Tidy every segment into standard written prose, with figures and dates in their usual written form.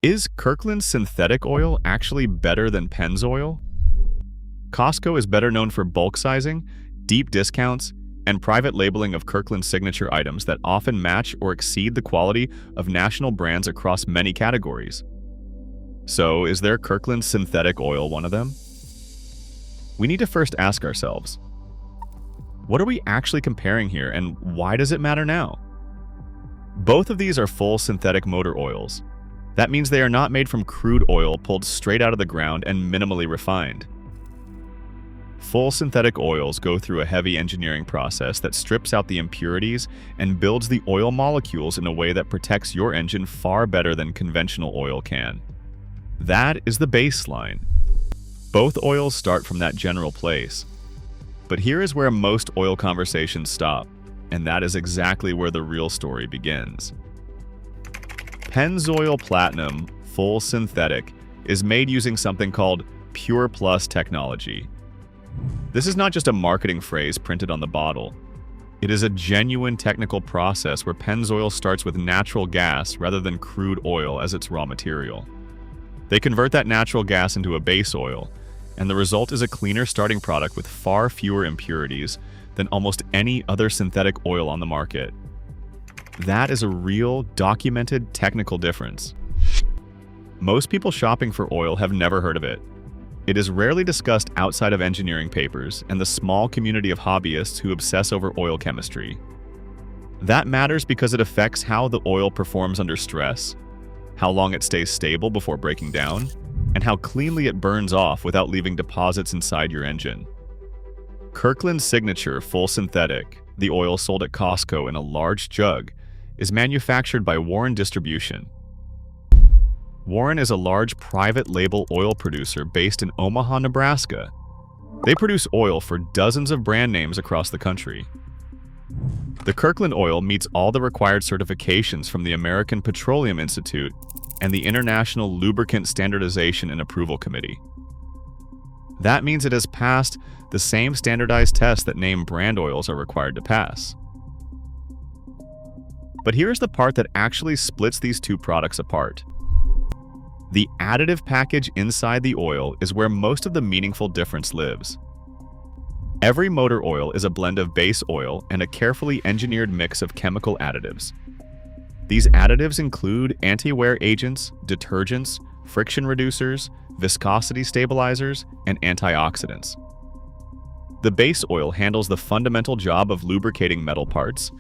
Is Kirkland synthetic oil actually better than Pennzoil? Costco is better known for bulk sizing, deep discounts, and private labeling of Kirkland signature items that often match or exceed the quality of national brands across many categories. So, is their Kirkland synthetic oil one of them? We need to first ask ourselves, what are we actually comparing here, and why does it matter now? Both of these are full synthetic motor oils. That means they are not made from crude oil pulled straight out of the ground and minimally refined. Full synthetic oils go through a heavy engineering process that strips out the impurities and builds the oil molecules in a way that protects your engine far better than conventional oil can. That is the baseline. Both oils start from that general place. But here is where most oil conversations stop, and that is exactly where the real story begins. Pennzoil Platinum Full Synthetic is made using something called PurePlus Technology. This is not just a marketing phrase printed on the bottle. It is a genuine technical process where Pennzoil starts with natural gas rather than crude oil as its raw material. They convert that natural gas into a base oil, and the result is a cleaner starting product with far fewer impurities than almost any other synthetic oil on the market. That is a real, documented technical difference. Most people shopping for oil have never heard of it. It is rarely discussed outside of engineering papers and the small community of hobbyists who obsess over oil chemistry. That matters because it affects how the oil performs under stress, how long it stays stable before breaking down, and how cleanly it burns off without leaving deposits inside your engine. Kirkland Signature Full Synthetic, the oil sold at Costco in a large jug, is manufactured by Warren Distribution. Warren is a large private label oil producer based in Omaha, Nebraska. They produce oil for dozens of brand names across the country. The Kirkland oil meets all the required certifications from the American Petroleum Institute and the International Lubricant Standardization and Approval Committee. That means it has passed the same standardized tests that name brand oils are required to pass. But here's the part that actually splits these two products apart. The additive package inside the oil is where most of the meaningful difference lives. Every motor oil is a blend of base oil and a carefully engineered mix of chemical additives. These additives include anti-wear agents, detergents, friction reducers, viscosity stabilizers, and antioxidants. The base oil handles the fundamental job of lubricating metal parts,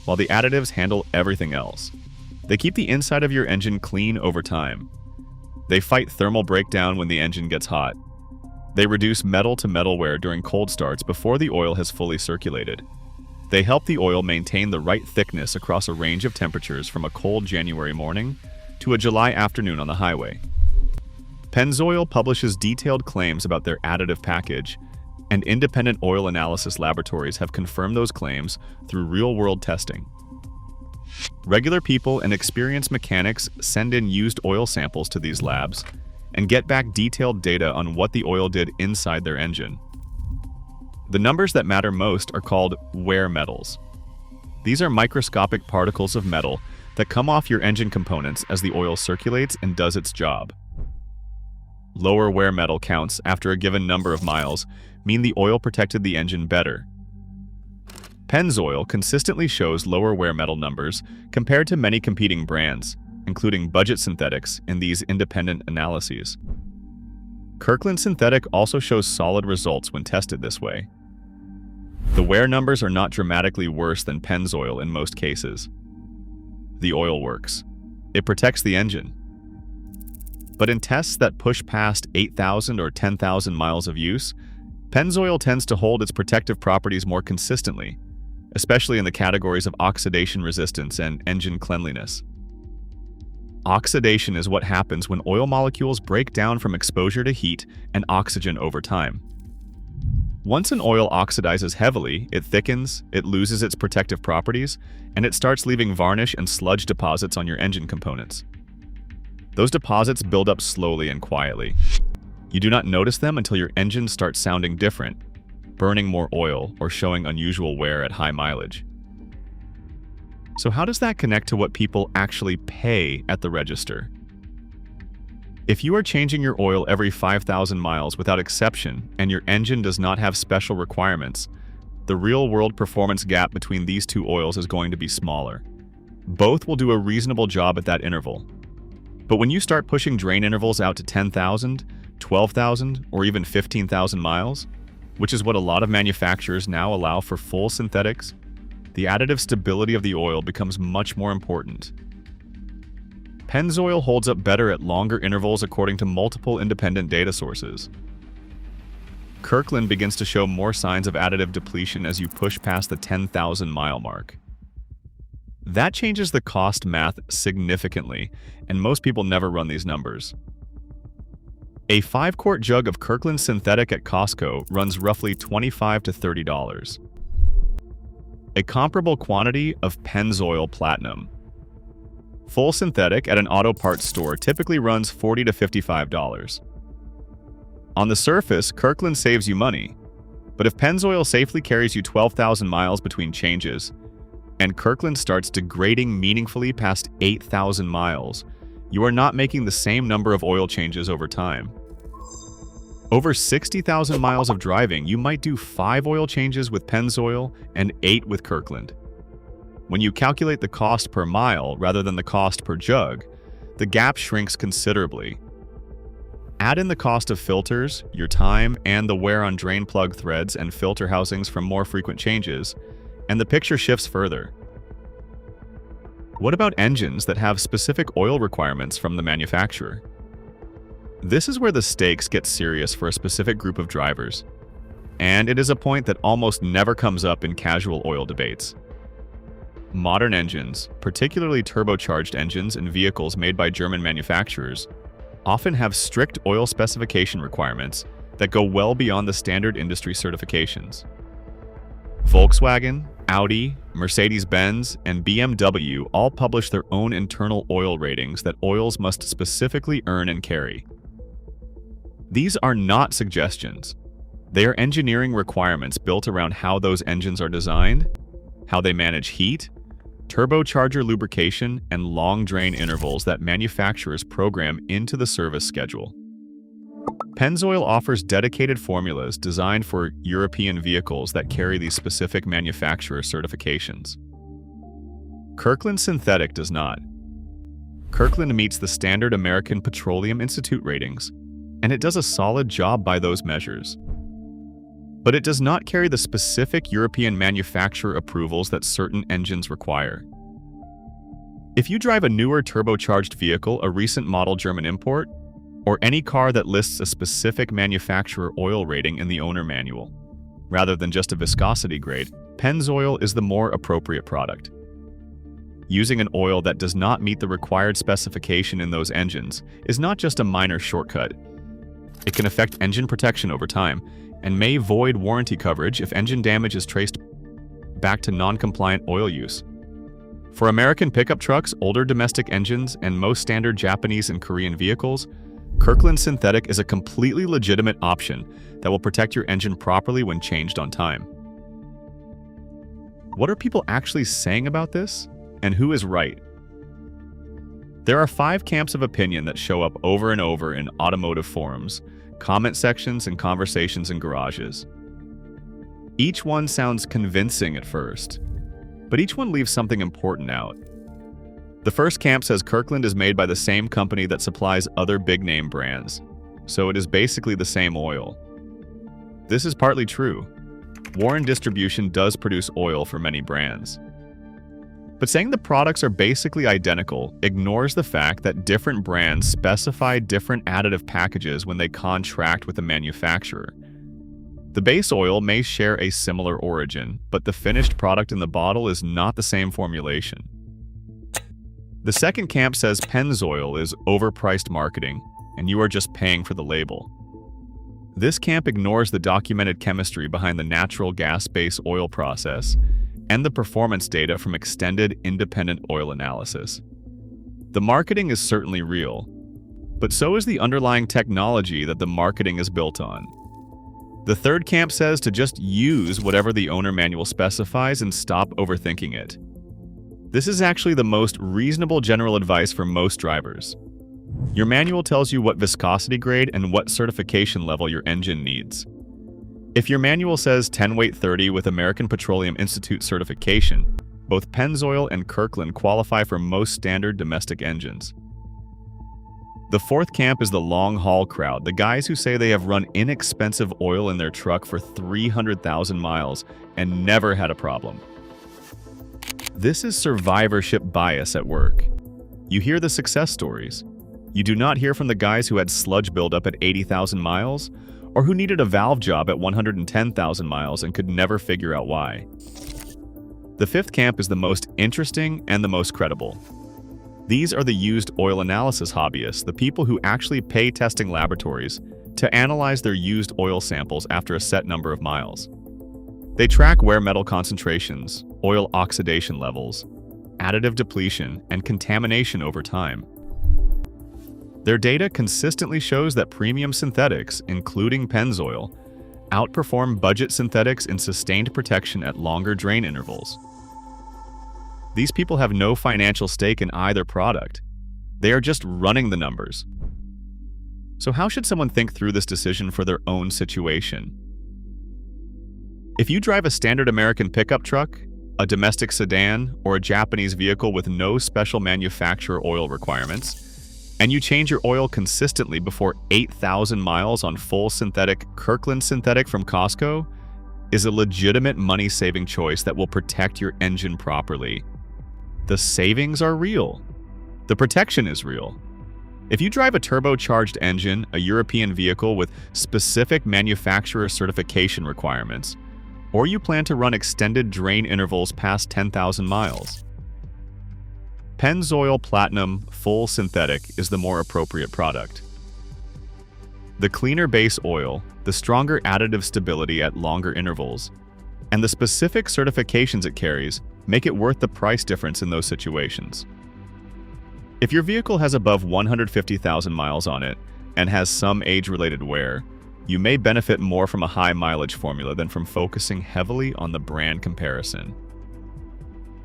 while the additives handle everything else. They keep the inside of your engine clean over time. They fight thermal breakdown when the engine gets hot. They reduce metal-to-metal wear during cold starts before the oil has fully circulated. They help the oil maintain the right thickness across a range of temperatures from a cold January morning to a July afternoon on the highway. Pennzoil publishes detailed claims about their additive package, and independent oil analysis laboratories have confirmed those claims through real-world testing. Regular people and experienced mechanics send in used oil samples to these labs and get back detailed data on what the oil did inside their engine. The numbers that matter most are called wear metals. These are microscopic particles of metal that come off your engine components as the oil circulates and does its job. Lower wear metal counts after a given number of miles mean the oil protected the engine better. Pennzoil consistently shows lower wear metal numbers compared to many competing brands, including budget synthetics in these independent analyses. Kirkland Synthetic also shows solid results when tested this way. The wear numbers are not dramatically worse than Pennzoil in most cases. The oil works. It protects the engine. But in tests that push past 8,000 or 10,000 miles of use, Pennzoil tends to hold its protective properties more consistently, especially in the categories of oxidation resistance and engine cleanliness. Oxidation is what happens when oil molecules break down from exposure to heat and oxygen over time. Once an oil oxidizes heavily, it thickens, it loses its protective properties, and it starts leaving varnish and sludge deposits on your engine components. Those deposits build up slowly and quietly. You do not notice them until your engine starts sounding different, burning more oil or showing unusual wear at high mileage. So how does that connect to what people actually pay at the register? If you are changing your oil every 5,000 miles without exception and your engine does not have special requirements, the real-world performance gap between these two oils is going to be smaller. Both will do a reasonable job at that interval. But when you start pushing drain intervals out to 10,000, 12,000, or even 15,000 miles, which is what a lot of manufacturers now allow for full synthetics, the additive stability of the oil becomes much more important. Pennzoil holds up better at longer intervals according to multiple independent data sources. Kirkland begins to show more signs of additive depletion as you push past the 10,000 mile mark. That changes the cost math significantly, and most people never run these numbers. A 5-quart jug of Kirkland Synthetic at Costco runs roughly $25 to $30. A comparable quantity of Pennzoil Platinum Full Synthetic at an auto parts store typically runs $40 to $55. On the surface, Kirkland saves you money, but if Pennzoil safely carries you 12,000 miles between changes, and Kirkland starts degrading meaningfully past 8,000 miles, you are not making the same number of oil changes over time. Over 60,000 miles of driving, you might do 5 oil changes with Pennzoil and 8 with Kirkland. When you calculate the cost per mile rather than the cost per jug, the gap shrinks considerably. Add in the cost of filters, your time, and the wear on drain plug threads and filter housings from more frequent changes, and the picture shifts further. What about engines that have specific oil requirements from the manufacturer? This is where the stakes get serious for a specific group of drivers, and it is a point that almost never comes up in casual oil debates. Modern engines, particularly turbocharged engines in vehicles made by German manufacturers, often have strict oil specification requirements that go well beyond the standard industry certifications. Volkswagen, Audi, Mercedes-Benz, and BMW all publish their own internal oil ratings that oils must specifically earn and carry. These are not suggestions. They are engineering requirements built around how those engines are designed, how they manage heat, turbocharger lubrication, and long drain intervals that manufacturers program into the service schedule. Pennzoil offers dedicated formulas designed for European vehicles that carry these specific manufacturer certifications. Kirkland Synthetic does not. Kirkland meets the standard American Petroleum Institute ratings, and it does a solid job by those measures. But it does not carry the specific European manufacturer approvals that certain engines require. If you drive a newer turbocharged vehicle, a recent model German import, or any car that lists a specific manufacturer oil rating in the owner manual, rather than just a viscosity grade, Pennzoil is the more appropriate product. Using an oil that does not meet the required specification in those engines is not just a minor shortcut. It can affect engine protection over time and may void warranty coverage if engine damage is traced back to non-compliant oil use. For American pickup trucks, older domestic engines, and most standard Japanese and Korean vehicles, Kirkland Synthetic is a completely legitimate option that will protect your engine properly when changed on time. What are people actually saying about this, and who is right? There are 5 camps of opinion that show up over and over in automotive forums, comment sections, and conversations in garages. Each one sounds convincing at first, but each one leaves something important out. The first camp says Kirkland is made by the same company that supplies other big-name brands, so it is basically the same oil. This is partly true. Warren Distribution does produce oil for many brands. But saying the products are basically identical ignores the fact that different brands specify different additive packages when they contract with a manufacturer. The base oil may share a similar origin, but the finished product in the bottle is not the same formulation. The second camp says Pennzoil is overpriced marketing, and you are just paying for the label. This camp ignores the documented chemistry behind the natural gas-based oil process and the performance data from extended independent oil analysis. The marketing is certainly real, but so is the underlying technology that the marketing is built on. The third camp says to just use whatever the owner manual specifies and stop overthinking it. This is actually the most reasonable general advice for most drivers. Your manual tells you what viscosity grade and what certification level your engine needs. If your manual says 10 weight 30 with American Petroleum Institute certification, both Pennzoil and Kirkland qualify for most standard domestic engines. The fourth camp is the long-haul crowd, the guys who say they have run inexpensive oil in their truck for 300,000 miles and never had a problem. This is survivorship bias at work. You hear the success stories. You do not hear from the guys who had sludge buildup at 80,000 miles or who needed a valve job at 110,000 miles and could never figure out why. The fifth camp is the most interesting and the most credible. These are the used oil analysis hobbyists, the people who actually pay testing laboratories to analyze their used oil samples after a set number of miles. They track wear metal concentrations, oil oxidation levels, additive depletion, and contamination over time. Their data consistently shows that premium synthetics, including Pennzoil, outperform budget synthetics in sustained protection at longer drain intervals. These people have no financial stake in either product. They are just running the numbers. So how should someone think through this decision for their own situation? If you drive a standard American pickup truck, a domestic sedan, or a Japanese vehicle with no special manufacturer oil requirements, and you change your oil consistently before 8,000 miles on full synthetic Kirkland Synthetic from Costco, is a legitimate money-saving choice that will protect your engine properly. The savings are real. The protection is real. If you drive a turbocharged engine, a European vehicle with specific manufacturer certification requirements, or you plan to run extended drain intervals past 10,000 miles, Pennzoil Platinum Full Synthetic is the more appropriate product. The cleaner base oil, the stronger additive stability at longer intervals, and the specific certifications it carries make it worth the price difference in those situations. If your vehicle has above 150,000 miles on it and has some age-related wear, you may benefit more from a high mileage formula than from focusing heavily on the brand comparison.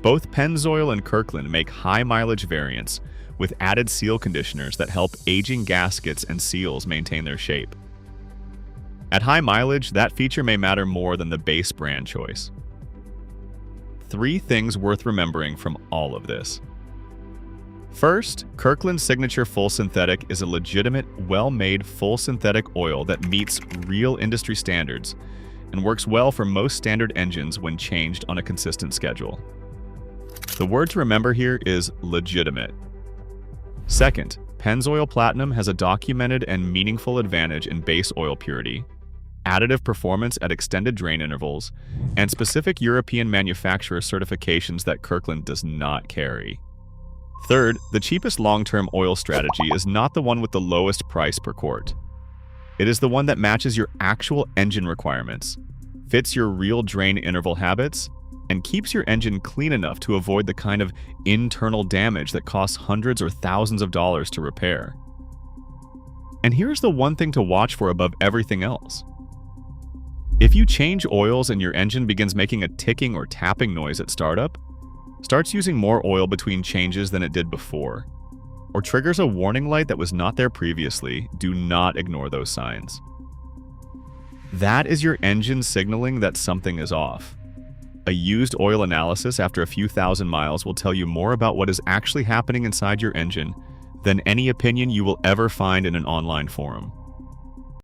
Both Pennzoil and Kirkland make high mileage variants with added seal conditioners that help aging gaskets and seals maintain their shape. At high mileage, that feature may matter more than the base brand choice. 3 things worth remembering from all of this. First, Kirkland Signature Full Synthetic is a legitimate, well-made full synthetic oil that meets real industry standards and works well for most standard engines when changed on a consistent schedule. The word to remember here is legitimate. Second, Pennzoil Platinum has a documented and meaningful advantage in base oil purity, additive performance at extended drain intervals, and specific European manufacturer certifications that Kirkland does not carry. Third, the cheapest long-term oil strategy is not the one with the lowest price per quart. It is the one that matches your actual engine requirements, fits your real drain interval habits, and keeps your engine clean enough to avoid the kind of internal damage that costs hundreds or thousands of dollars to repair. And here's the one thing to watch for above everything else. If you change oils and your engine begins making a ticking or tapping noise at startup, starts using more oil between changes than it did before, or triggers a warning light that was not there previously, do not ignore those signs. That is your engine signaling that something is off. A used oil analysis after a few thousand miles will tell you more about what is actually happening inside your engine than any opinion you will ever find in an online forum.